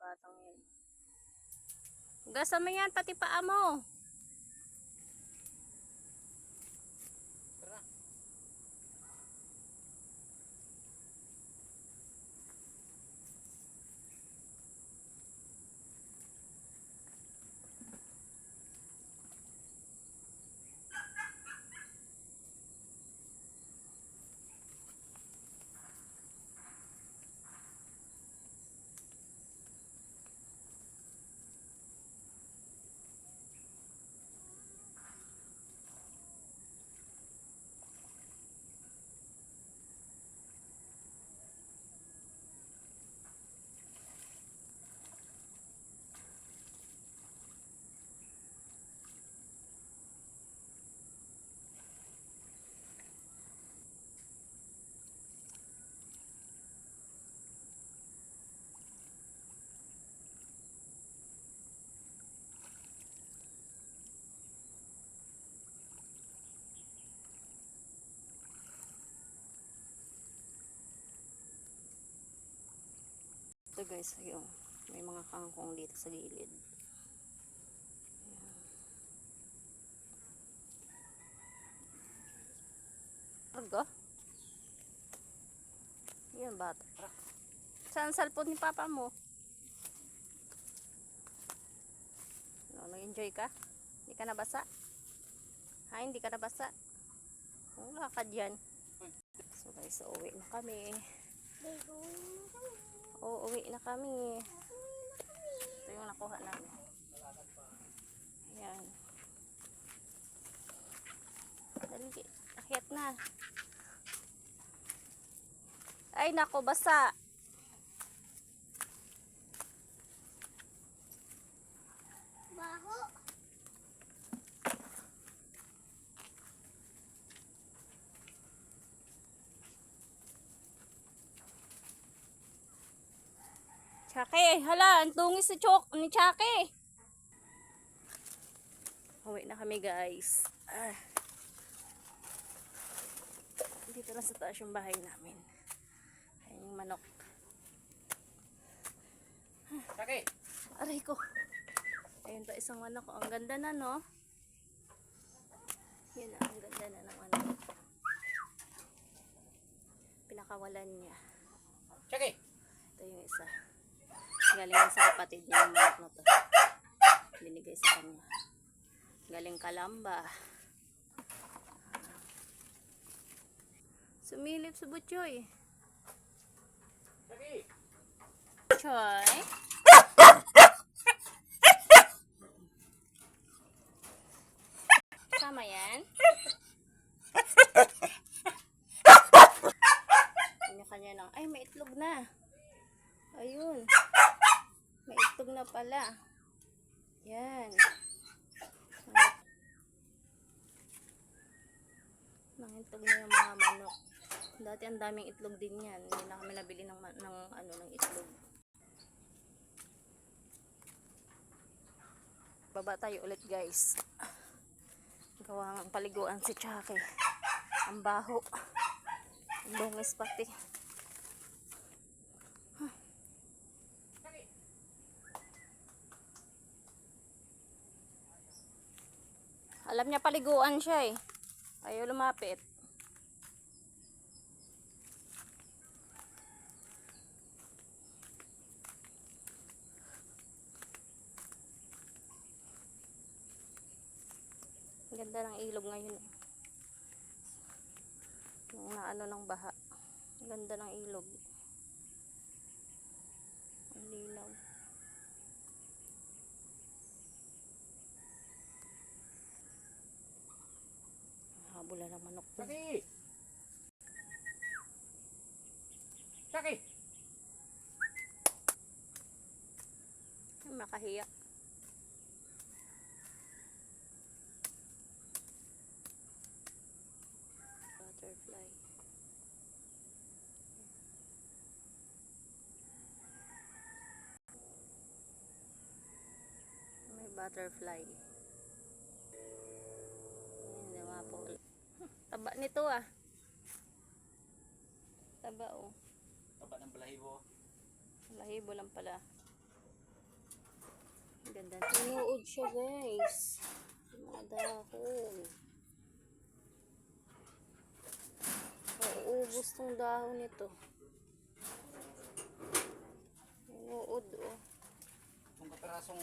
Batang yan. Hugasan mo yan, pati paa mo. Ito guys, ayun. May mga kangkong dito sa gilid. Argo? Yan bata. Saan cellphone ni papa mo? No, nag-enjoy ka? Hindi ka nabasa? Ha, hindi ka nabasa? Ang lakad yan. So guys, uuwi na kami. Uuwi na kami. Ito yung nakuha namin. Ayan. Dali, akyat na. Ay, nako, basa. Baho. Chake, hala, ang tungis ni Chake. Uwi na kami guys. Dito na sa taas yung bahay namin. Ayan yung manok. Chake! Aray ko. Ayun pa isang manok. Ang ganda na, no? Yan na, ang ganda na ng manok. Pinakawalan niya. Chake! Ito yung isa. Galing yan sa kapatid niya yung manok na to. Binigay sa kanya. Galing Kalamba. Sumilip sa Butchoy. Chake! Choy. Sama yan. Kanya-kanya lang. Ay, may itlog na. Ayun. May itlog na pala. Yan. Nangitlog na yung mga manok. Dati ang daming itlog din yan. Hindi na kami nabili ng itlog. Baba tayo ulit guys. Gawa ng paliguan si Chake. Ang baho. Ang dungis pati. Alam niya paliguan siya eh. Ayaw lumapit. Ganda ng ilog ngayon. Yung naano ng baha. Ganda ng ilog. Ang linaw. Habula ng manok. Chake! Chake! Ay, makahiya. Butterfly. May butterfly. Ayan, lumapo. Taba nito ah. Taba oh. Taba ng balahibo. Lahibo lang pala. Ganda. Tinuod siya, guys. Yung mga dahon. Mauubos tong dahon nito. Tinuod, oh. Itong kaperasong